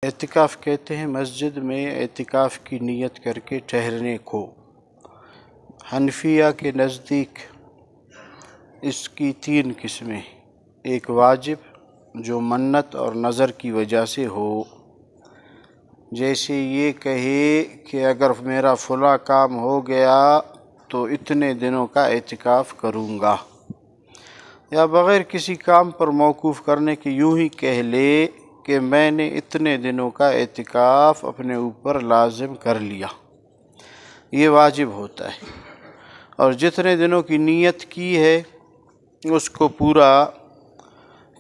اعتکاف کہتے ہیں مسجد میں اعتکاف کی نیت کر کے ٹھہرنے کو۔ حنفیہ کے نزدیک اس کی 3 قسمیں، ایک واجب جو منت اور نظر کی وجہ سے ہو، جیسے یہ کہے کہ اگر میرا فلاں کام ہو گیا تو اتنے دنوں کا اعتکاف کروں گا، یا بغیر کسی کام پر موقوف کرنے کے یوں ہی کہہ لے کہ میں نے اتنے دنوں کا اعتکاف اپنے اوپر لازم کر لیا، یہ واجب ہوتا ہے، اور جتنے دنوں کی نیت کی ہے اس کو پورا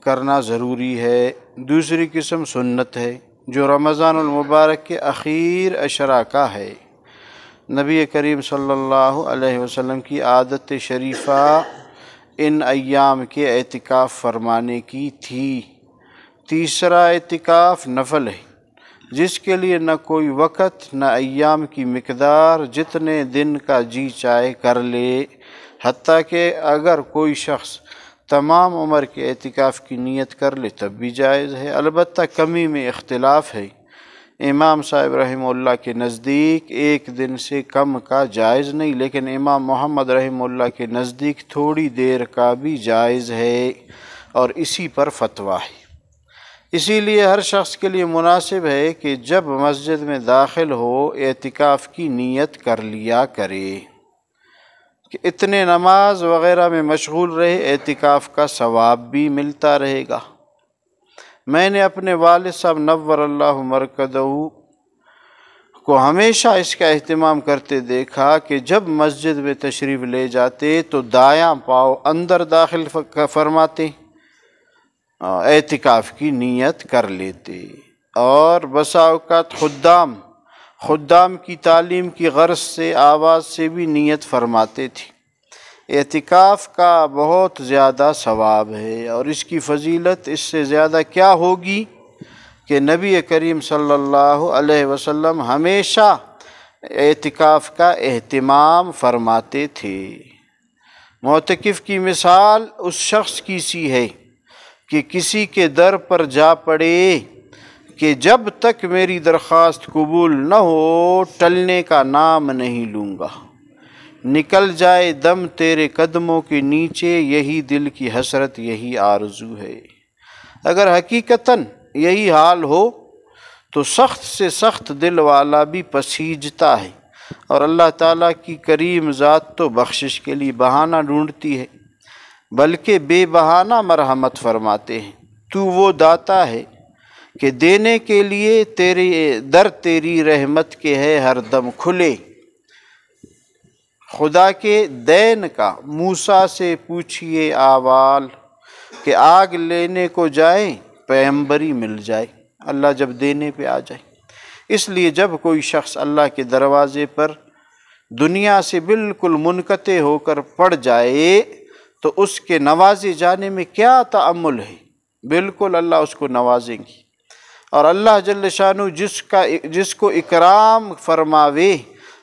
کرنا ضروری ہے۔ دوسری قسم سنت ہے جو رمضان المبارک کے اخیر عشرہ کا ہے۔ نبی کریم صلی اللہ علیہ وسلم کی عادت شریفہ ان ایام کے اعتکاف فرمانے کی تھی۔ تیسرا اعتکاف نفل ہے، جس کے لیے نہ کوئی وقت نہ ایام کی مقدار، جتنے دن کا جی چاہے کر لے، حتیٰ کہ اگر کوئی شخص تمام عمر کے اعتکاف کی نیت کر لے تب بھی جائز ہے۔ البتہ کمی میں اختلاف ہے، امام صاحب رحمہ اللہ کے نزدیک 1 دن سے کم کا جائز نہیں، لیکن امام محمد رحمہ اللہ کے نزدیک تھوڑی دیر کا بھی جائز ہے، اور اسی پر فتویٰ ہے۔ اسی لیے ہر شخص کے لیے مناسب ہے کہ جب مسجد میں داخل ہو اعتکاف کی نیت کر لیا کرے، کہ اتنے نماز وغیرہ میں مشغول رہے، اعتکاف کا ثواب بھی ملتا رہے گا۔ میں نے اپنے والد صاحب نور اللہ مرکزہ کو ہمیشہ اس کا اہتمام کرتے دیکھا کہ جب مسجد میں تشریف لے جاتے تو دایاں پاؤں اندر داخل فرماتے، اعتکاف کی نیت کر لیتے، اور بسا اوقات خدام کی تعلیم کی غرض سے آواز سے بھی نیت فرماتے تھے۔ اعتکاف کا بہت زیادہ ثواب ہے، اور اس کی فضیلت اس سے زیادہ کیا ہوگی کہ نبی کریم صلی اللہ علیہ وسلم ہمیشہ اعتکاف کا اہتمام فرماتے تھے۔ معتکف کی مثال اس شخص کی سی ہے کہ کسی کے در پر جا پڑے کہ جب تک میری درخواست قبول نہ ہو ٹلنے کا نام نہیں لوں گا، نکل جائے دم تیرے قدموں کے نیچے، یہی دل کی حسرت یہی آرزو ہے۔ اگر حقیقتاً یہی حال ہو تو سخت سے سخت دل والا بھی پسیجتا ہے، اور اللہ تعالیٰ کی کریم ذات تو بخشش کے لیے بہانہ ڈھونڈتی ہے، بلکہ بے بہانہ مرحمت فرماتے ہیں۔ تو وہ داتا ہے کہ دینے کے لیے تیری رحمت کے ہے ہر دم کھلے۔ خدا کے دین کا موسیٰ سے پوچھئے احوال، کہ آگ لینے کو جائیں پیغمبری مل جائے، اللہ جب دینے پہ آ جائے۔ اس لیے جب کوئی شخص اللہ کے دروازے پر دنیا سے بالکل منقطع ہو کر پڑ جائے تو اس کے نوازے جانے میں کیا تأمل ہے، بالکل اللہ اس کو نوازیں گی، اور اللہ جل شانہ جس کو اکرام فرماوے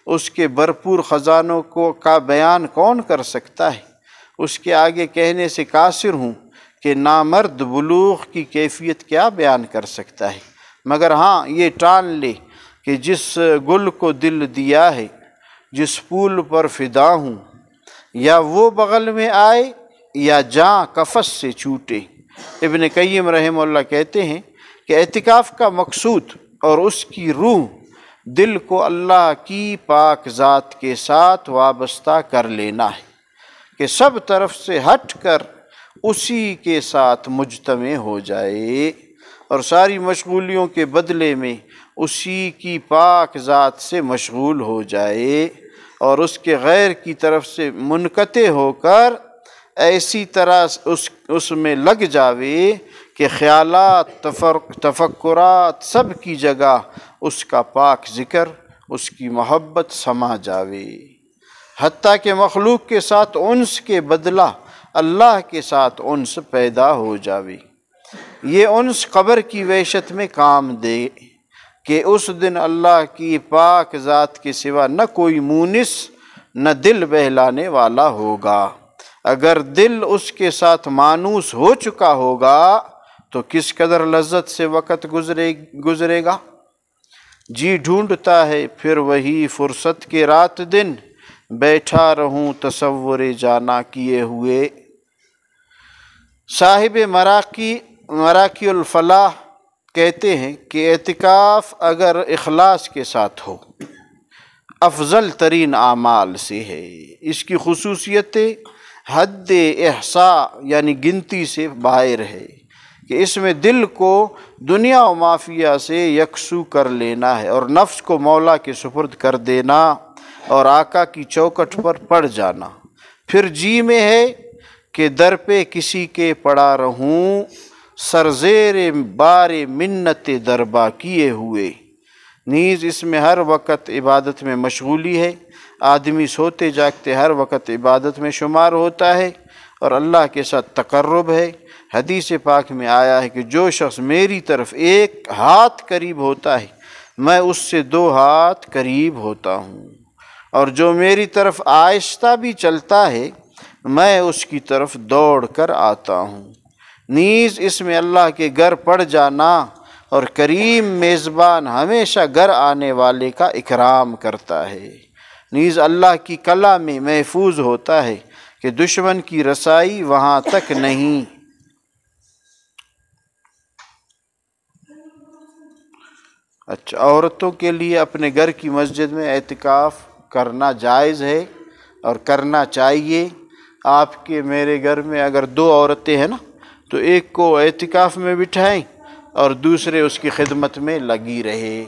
اس کے بھرپور خزانوں کا بیان کون کر سکتا ہے؟ اس کے آگے کہنے سے قاصر ہوں کہ نامرد بلوغ کی کیفیت کیا بیان کر سکتا ہے، مگر ہاں یہ ٹان لے کہ جس گل کو دل دیا ہے، جس پھول پر فدا ہوں، یا وہ بغل میں آئے یا جاں قفس سے چھوٹے۔ ابن قیم رحمہ اللہ کہتے ہیں کہ اعتکاف کا مقصود اور اس کی روح دل کو اللہ کی پاک ذات کے ساتھ وابستہ کر لینا ہے، کہ سب طرف سے ہٹ کر اسی کے ساتھ مجتمع ہو جائے، اور ساری مشغولیوں کے بدلے میں اسی کی پاک ذات سے مشغول ہو جائے، اور اس کے غیر کی طرف سے منقطع ہو کر ایسی طرح اس میں لگ جاوے کہ خیالات تفکرات سب کی جگہ اس کا پاک ذکر، اس کی محبت سما جاوے، حتیٰ کہ مخلوق کے ساتھ انس کے بدلہ اللہ کے ساتھ انس پیدا ہو جاوے۔ یہ انس قبر کی وحشت میں کام دے کہ اس دن اللہ کی پاک ذات کے سوا نہ کوئی مونس نہ دل بہلانے والا ہوگا۔ اگر دل اس کے ساتھ مانوس ہو چکا ہوگا تو کس قدر لذت سے وقت گزرے گا۔ جی ڈھونڈتا ہے پھر وہی فرصت کے رات دن، بیٹھا رہوں تصور جانا کیے ہوئے۔ صاحب مراقی الفلاح کہتے ہیں کہ اعتکاف اگر اخلاص کے ساتھ ہو افضل ترین اعمال سے ہے۔ اس کی خصوصیت حد احصاء یعنی گنتی سے باہر ہے کہ اس میں دل کو دنیا و مافیہ سے یکسو کر لینا ہے اور نفس کو مولا کے سپرد کر دینا اور آقا کی چوکھٹ پر پڑ جانا۔ پھر جی میں ہے کہ در پہ کسی کے پڑا رہوں، سرزیر بار منت دربا کیے ہوئے۔ نیز اس میں ہر وقت عبادت میں مشغولی ہے، آدمی سوتے جاگتے ہر وقت عبادت میں شمار ہوتا ہے اور اللہ کے ساتھ تقرب ہے۔ حدیث پاک میں آیا ہے کہ جو شخص میری طرف 1 ہاتھ قریب ہوتا ہے میں اس سے 2 ہاتھ قریب ہوتا ہوں، اور جو میری طرف آہستہ بھی چلتا ہے میں اس کی طرف دوڑ کر آتا ہوں۔ نیز اس میں اللہ کے گھر پڑ جانا اور کریم میزبان ہمیشہ گھر آنے والے کا اکرام کرتا ہے۔ نیز اللہ کی کلا میں محفوظ ہوتا ہے کہ دشمن کی رسائی وہاں تک نہیں۔ اچھا، عورتوں کے لیے اپنے گھر کی مسجد میں اعتکاف کرنا جائز ہے اور کرنا چاہیے۔ آپ کے میرے گھر میں اگر 2 عورتیں ہیں نا تو ایک کو اعتکاف میں بٹھائیں اور دوسرے اس کی خدمت میں لگی رہے۔